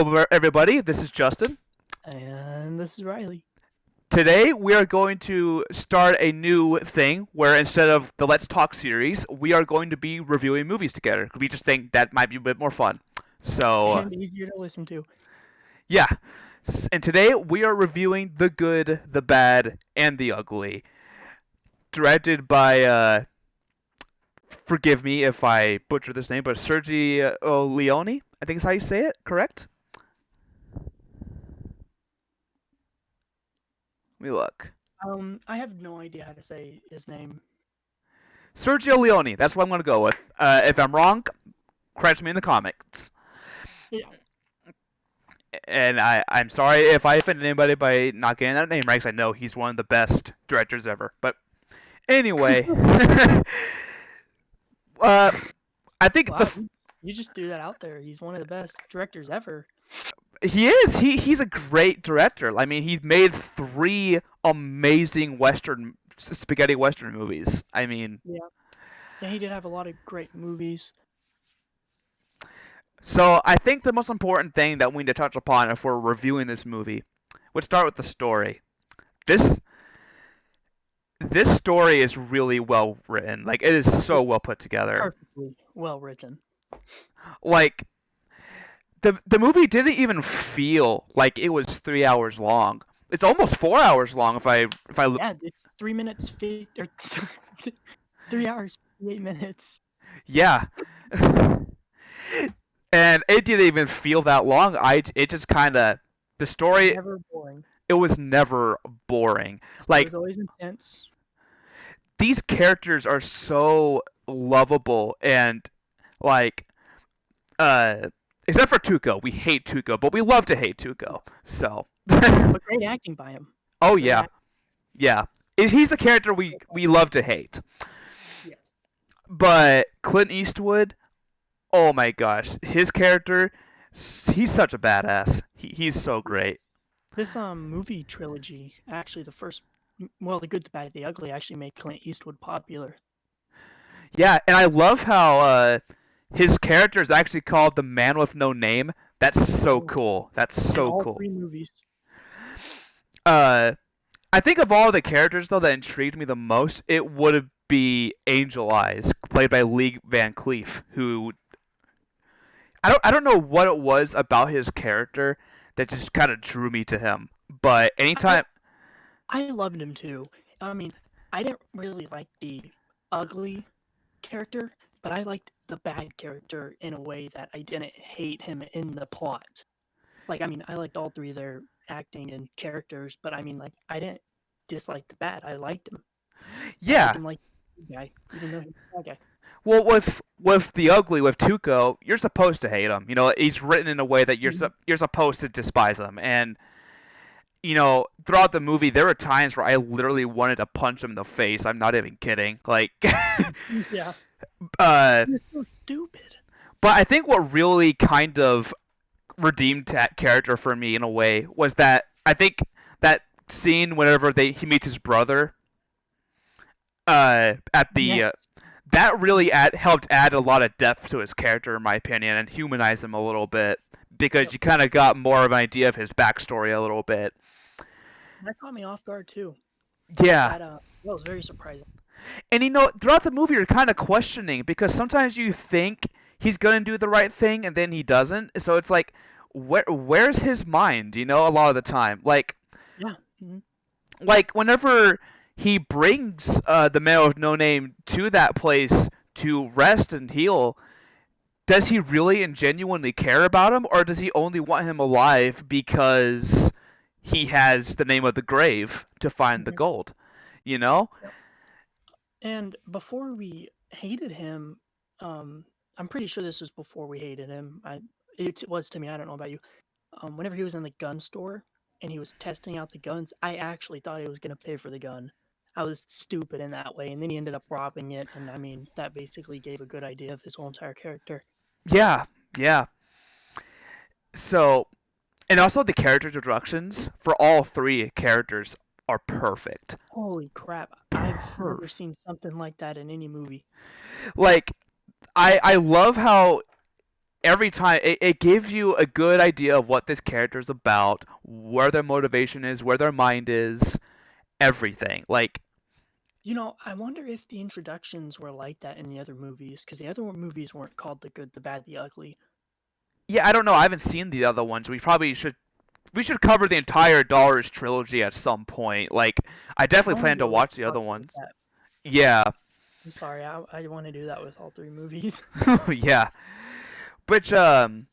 Hello, everybody. This is Justin. And this is Riley. Today, we are going to start a new thing where instead of the Let's Talk series, we are going to be reviewing movies together. We just think that might be a bit more fun. So, And easier to listen to. yeah. And today, we are reviewing The Good, the Bad, and the Ugly. Directed by, forgive me if I butcher this name, but Sergio Leone. I think is how you say it, correct? Let me look. I have no idea how to say his name. Sergio Leone. That's what I'm going to go with. If I'm wrong, correct me in the comments. Yeah. And I'm sorry if I offended anybody by not getting that name right, because I know he's one of the best directors ever. But anyway, I think Wow, you just threw that out there. He's one of the best directors ever. he is. He's a great director. I mean, he's made 3 amazing spaghetti western movies. I mean, Yeah, he did have a lot of great movies. so I think the most important thing that we need to touch upon if we're reviewing this movie would start with the story. This this story is really well written. Like, it is so well put together. Perfectly well written. Like, the movie didn't even feel like it was 3 hours long. It's almost 4 hours long if I Yeah, it's 3 minutes or 3 hours 8 minutes. yeah. And it didn't even feel that long. It just kind of the story. Never boring. It was never boring. Like, It was always intense. these characters are so lovable and like except for Tuco. We hate Tuco, but we love to hate Tuco. So But great acting by him. oh Great yeah. Yeah. He's a character we love to hate. Yes. But Clint Eastwood, oh my gosh, his character, he's such a badass. He's so great. This movie trilogy, actually the Good, the Bad, the Ugly actually made Clint Eastwood popular. Yeah, and I love how his character is actually called the Man with No Name. That's so cool. That's so all cool. 3 movies. Uh, I think of all the characters though that intrigued me the most, it would be Angel Eyes, played by Lee Van Cleef, who I don't know what it was about his character that just kind of drew me to him. But anytime, I loved him too. I mean, I didn't really like the ugly character, but I liked the bad character in a way that I didn't hate him in the plot. Like, I mean, I liked all 3 of their acting and characters, but I mean, like, I didn't dislike the bad. I liked him. I yeah. liked him like the guy, even though he's a bad guy. Well, with the ugly with Tuco, you're supposed to hate him. You know, he's written in a way that you're supposed to despise him. And you know, throughout the movie, there were times where I literally wanted to punch him in the face. I'm not even kidding. Like, Yeah. uh, He's so stupid. but I think what really kind of redeemed that character for me in a way was that I think that scene whenever he meets his brother at the Yes. that really helped add a lot of depth to his character in my opinion and humanize him a little bit because Yep. you kind of got more of an idea of his backstory a little bit. That caught me off guard too. Yeah. That was very surprising. And you know, throughout the movie, you're kind of questioning because sometimes you think he's gonna do the right thing and then he doesn't. So it's like, where's his mind? You know, a lot of the time, Yeah. Mhm. like whenever he brings the man with no name to that place to rest and heal, does he really and genuinely care about him, or does he only want him alive because he has the name of the grave to find the Mhm. gold? You know? Yep. And before we hated him, I'm pretty sure this was before we hated him. It was to me. I don't know about you. Whenever he was in the gun store and he was testing out the guns, I actually thought he was gonna pay for the gun. I was stupid in that way, and then he ended up robbing it, and I mean that basically gave a good idea of his whole entire character. Yeah, yeah. So, and also the character introductions for all 3 characters are perfect. Holy crap! I've never seen something like that in any movie. Like, I love how every time it gives you a good idea of what this character is about, where their motivation is, where their mind is, everything. Like, I wonder if the introductions were like that in the other movies, because the other movies weren't called The Good, the Bad, the Ugly. yeah, I don't know. I haven't seen the other ones. We should cover the entire Dollars trilogy at some point. Like, I I definitely want to plan to do a whole watch the other part with ones. that. Yeah, I'm sorry, I want to do that with all three movies. yeah. Which now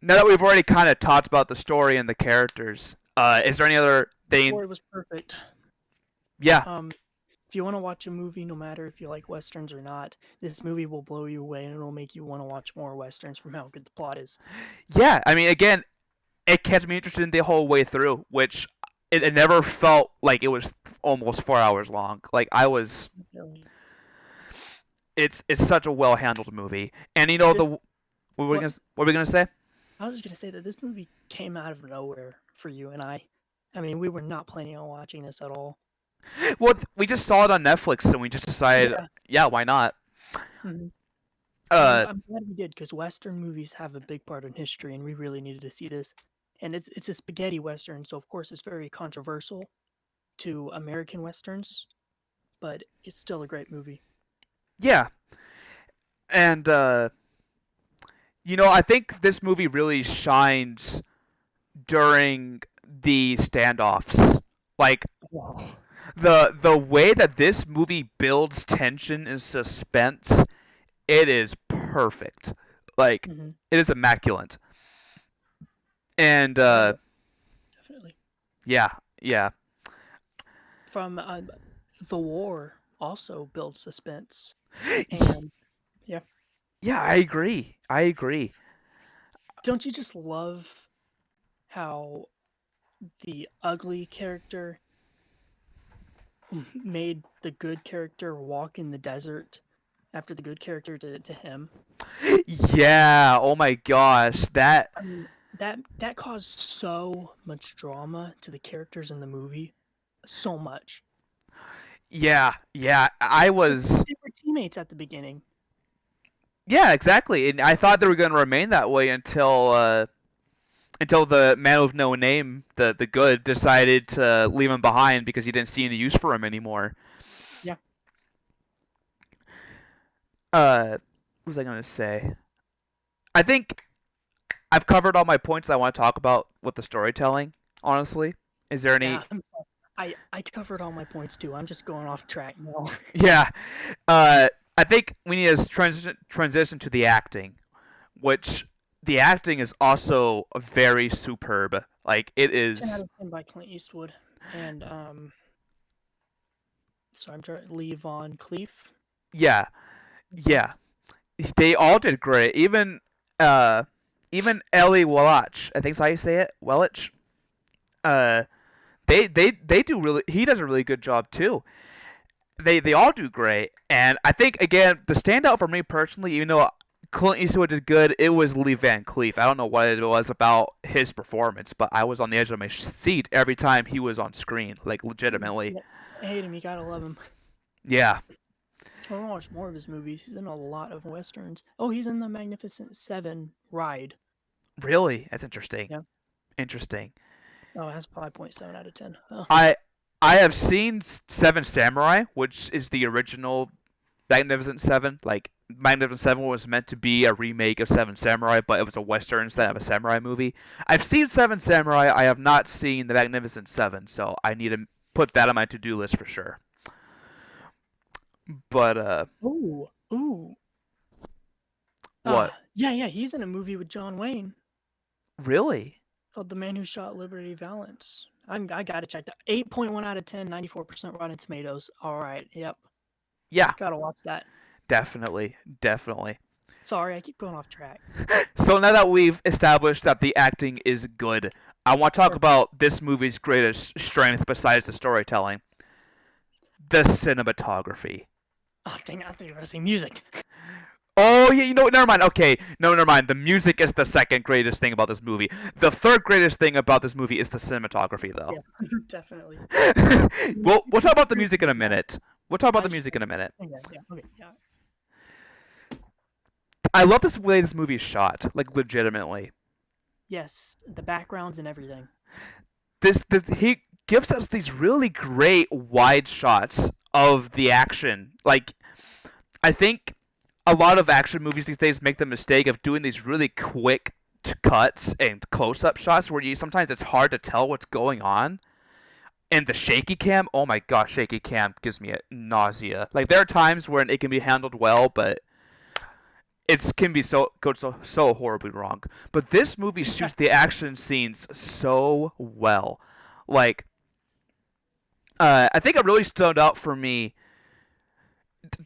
that we've already kind of talked about the story and the characters, is there any other The thing? story was perfect. Yeah, Um, if you want to watch a movie, no matter if you like westerns or not, this movie will blow you away and it'll make you want to watch more westerns from how good the plot is. yeah. I mean, again, it kept me interested the whole way through, which it never felt like it was almost 4 hours long. Like I was, Really. it's such a well handled movie. And you know It, what what were we gonna say? I was just gonna say that this movie came out of nowhere for you and I. I mean, we were not planning on watching this at all. Well, we just saw it on Netflix, and we just decided, Yeah. yeah, why not? hmm And Uh, I'm glad we did because Western movies have a big part in history, and we really needed to see this. And it's a spaghetti Western, so of course it's very controversial to American Westerns, but it's still a great movie. yeah, and I think this movie really shines during the standoffs. Like Wow. the way that this movie builds tension and suspense, it is perfect. Like hmm it is immaculate. And Oh, definitely. yeah, yeah, From the war also builds suspense, and yeah, yeah. I agree. I agree. don't you just love how the ugly character made the good character walk in the desert after the good character did it to him? Yeah. Oh my gosh. That. I mean, that caused so much drama to the characters in the movie, so much. Yeah. Yeah. I was. They were teammates at the beginning. Yeah. Exactly. And I thought they were going to remain that way until the man with no name, the good, decided to leave him behind because he didn't see any use for him anymore. Yeah. What was I going to say? I think I've covered all my points that I want to talk about with the storytelling. Honestly, is there any? Yeah, I'm sorry. I covered all my points too. I'm just going off track now. Yeah. I think we need to transition to the acting, which the acting is also very superb. Like it 10 out is. of 10 by Clint Eastwood. And so I'm trying Lee Von Cleef. Yeah. Yeah. They all did great. Uh, even Ellie Wallach, I think that's how you say it, Welch. Uh, they do really. He does a really good job too. They all do great, and I think again the standout for me personally, even though Clint Eastwood did good, it was Lee Van Cleef. I don't know what it was about his performance, but I was on the edge of my seat every time he was on screen, like legitimately. Yeah, I hate him. You gotta love him. Yeah, I want to watch more of his movies. He's in a lot of westerns. Oh, he's in the Magnificent Seven Ride. really, that's interesting. Yeah. Interesting. Oh, it has 5.7 out of 10. Oh, I I have seen Seven Samurai, which is the original Magnificent Seven. Like Magnificent Seven was meant to be a remake of Seven Samurai, but it was a western instead of a samurai movie. I've seen Seven Samurai. I have not seen the Magnificent Seven, so I need to put that on my to-do list for sure. But ooh, ooh. what? Yeah. He's in a movie with John Wayne Really? called The Man Who Shot Liberty Valance. I gotta check that. 8.1 out of 10, 94% Rotten Tomatoes. All right. Yep. Yeah, Gotta watch that. definitely, definitely. Sorry, I keep going off track. So now that we've established that the acting is good, I want to talk Perfect. about this movie's greatest strength besides the storytelling: the cinematography. Oh, dang, I thought you were gonna say music. Oh yeah, never mind. Okay, no, never mind. The music is the second greatest thing about this movie. The third greatest thing about this movie is the cinematography, though. Yeah, definitely. We'll talk about the music in a minute. We'll talk about I the just, music in a minute. yeah, okay, yeah. I love this way this movie is shot, like legitimately. Yes, the backgrounds and everything. This he gives us these really great wide shots of the action. Like I think a lot of action movies these days make the mistake of doing these really quick cuts and close-up shots where you sometimes it's hard to tell what's going on. And the shaky cam, oh my gosh, shaky cam gives me a nausea. Like there are times when it can be handled well, but it can be so horribly wrong. But this movie shoots the action scenes so well. Like I think it really stood out for me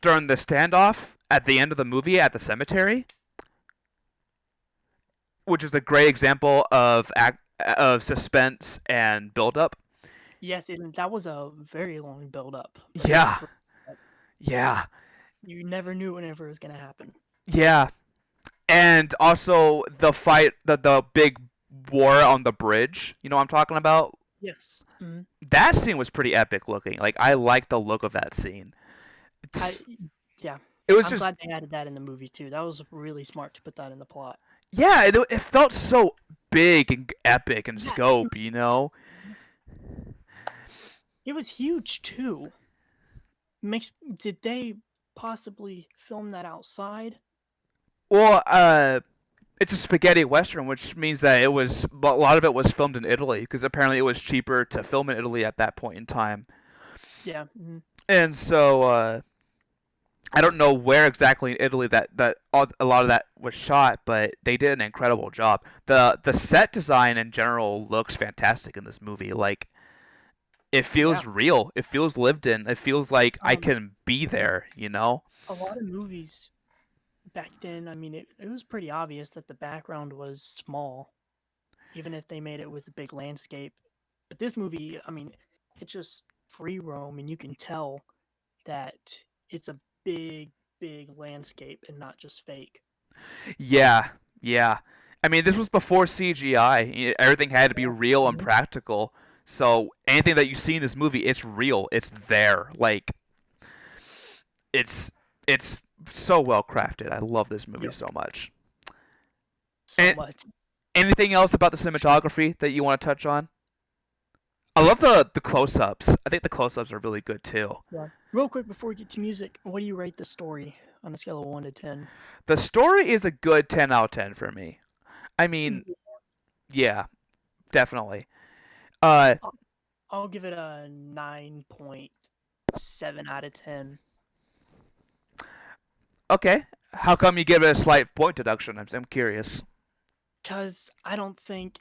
during the standoff at the end of the movie at the cemetery, which is a great example of suspense and build-up. Yes, and that was a very long build up. Like Yeah, yeah, you never knew whenever it was gonna happen. yeah. And also the fight, the big war on the bridge. You know what I'm talking about? Yes. That scene was pretty epic looking. Like I liked the look of that scene. I yeah. It was I'm just glad they added that in the movie too. That was really smart to put that in the plot. yeah. It felt so big and epic in Yeah, scope. You know. it was huge too. Makes did they possibly film that outside? Well, it's a spaghetti western, which means that a lot of it was filmed in Italy because apparently it was cheaper to film in Italy at that point in time. Yeah. And so I don't know where exactly in Italy a lot of that was shot, but they did an incredible job. The set design in general looks fantastic in this movie. Like it Yeah. feels real. It feels lived in. It feels like I Um, can be there, you know? a lot of movies back then, I mean, it was pretty obvious that the background was small, even if they made it with a big landscape. But this movie, I mean, it's just free roam, and you can tell that it's a big, big landscape and not just fake. Yeah, yeah. I mean, this was before CGI. Everything had to be real and Mhm. practical. So anything that you see in this movie, it's real. It's there. Like it's it's so well crafted. I love this movie Yep. so much. So And much. anything else about the cinematography that you want to touch on? I love the close-ups. I think the close-ups are really good too. Yeah. Real quick before we get to music, what do you rate the story on a scale of 1 to 10? The story is a good 10 out of 10 for me. I mean, Mm, yeah, definitely. Uh, I'll, I'll give it a 9.7 out of 10. okay. How come you give it a slight point deduction? I'm curious. Because I don't think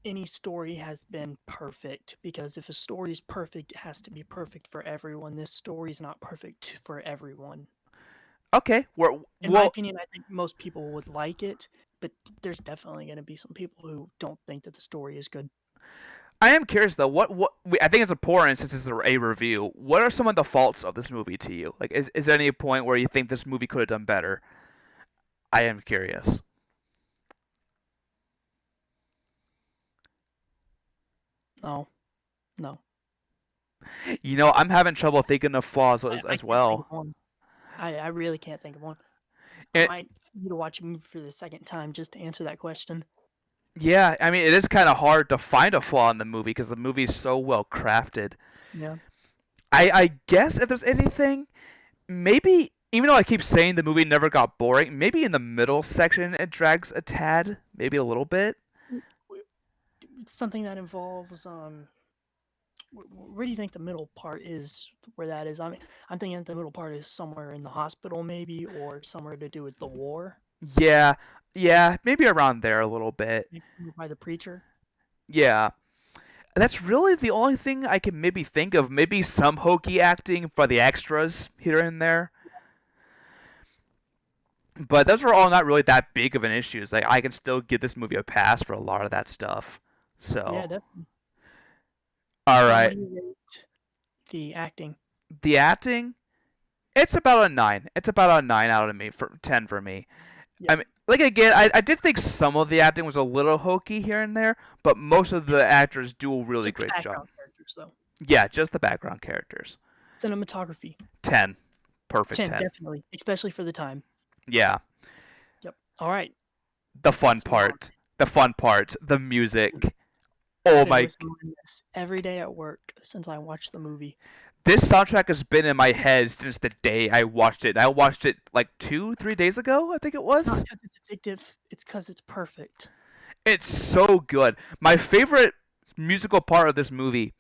any story has been perfect. Because if a story is perfect, it has to be perfect for everyone. This story is not perfect for everyone. Okay. In my Well, opinion, I think most people would like it, but there's definitely going to be some people who don't think that the story is good. I am curious though. I think it's important since this is a review. What are some of the faults of this movie to you? Like, is there any point where you think this movie could have done better? I am curious. No, no. You know, I'm having trouble thinking of flaws I as can't think of well. one. I really can't think of one. I It, might need to watch a movie for the second time just to answer that question. yeah, I mean, it is kind of hard to find a flaw in the movie because the movie is so well crafted. Yeah. I guess if there's anything, maybe even though I keep saying the movie never got boring, maybe in the middle section it drags a tad, maybe a little bit. It's something that involves where do you think the middle part is? Where that is? I mean, I'm thinking that the middle part is somewhere in the hospital, maybe, or somewhere to do with the war. Yeah, yeah, maybe around there a little bit. Maybe somewhere by the preacher. Yeah. That's really the only thing I can maybe think of. Maybe some hokey acting for the extras here and there. But those are all not really that big of an issue. Like I can still give this movie a pass for a lot of that stuff. Yeah, So, definitely. all What right. do you rate the acting? The acting, it's about a 9. It's about a 9 out of me for 10 for me. Yeah, I mean, like again, I did think some of the acting was a little hokey here and there, but most of the actors do a really just the great job. background characters, though. Yeah, just the background characters. Cinematography, 10. Perfect 10, 10. definitely, especially for the time. Yeah. All right, The fun let's move on. part. The fun part. The music. I've Oh been my. listening to this every day at work since I watched the movie. This soundtrack has been in my head since the day I watched it. I watched it like 2, 3 days ago, I think it It's not was. because it's addictive, it's because it's perfect. It's so good. My favorite musical part of this movie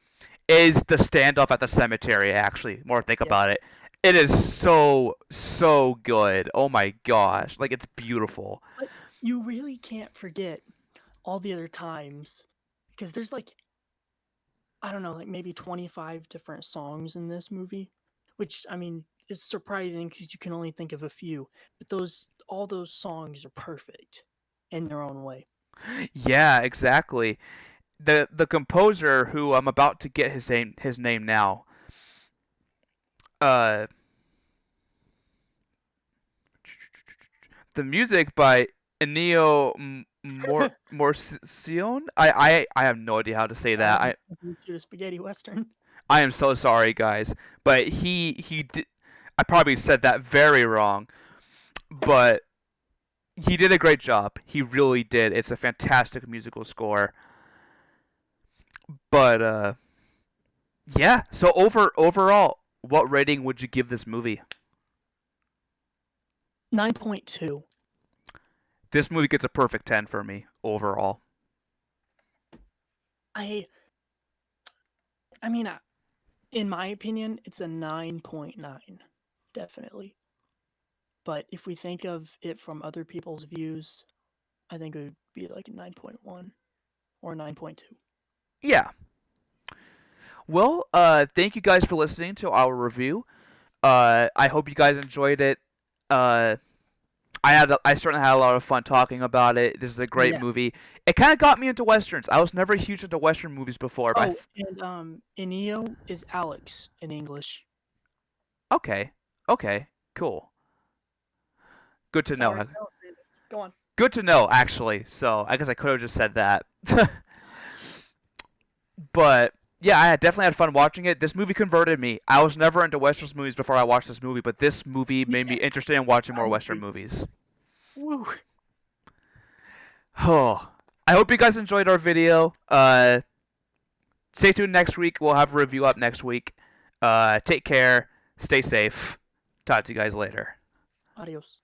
is the standoff at the cemetery, actually, more I think Yeah. about it. It is so, so good. Oh my gosh. Like, it's beautiful. But you really can't forget all the other times because there's like, I don't know, like maybe 25 different songs in this movie, which I mean, it's surprising because you can only think of a few, but all those songs are perfect in their own way. Yeah, exactly. The composer who I'm about to get his name now. Uh the music by Ennio Morricone. I have no idea how to say that. Um, I do a spaghetti western. I am so sorry, guys, but he did. I probably said that very wrong, but he did a great job. He really did. It's a fantastic musical score. But yeah. So overall, what rating would you give this movie? 9.2. This movie gets a perfect 10 for me overall. I I mean, in my opinion, it's a 9.9, definitely. But if we think of it from other people's views, I think it would be like a 9.1 or a 9.2. Yeah. Well, thank you guys for listening to our review. I hope you guys enjoyed it. Uh, I certainly had a lot of fun talking about it. This is a great Yes. movie. It kind of got me into westerns. I was never huge into western movies before, but Oh, and Enio is Alex in English. okay, okay, cool, good to Sorry, know. no, go on. Good to know, actually. So I guess I could have just said that, but yeah, I definitely had fun watching it. This movie converted me. I was never into western movies before I watched this movie, but this movie made me Yeah, interested in watching more I western agree. movies. Woo. Oh, I hope you guys enjoyed our video. Stay tuned next week. We'll have a review up next week. Take care. Stay safe. Talk to you guys later. Adios.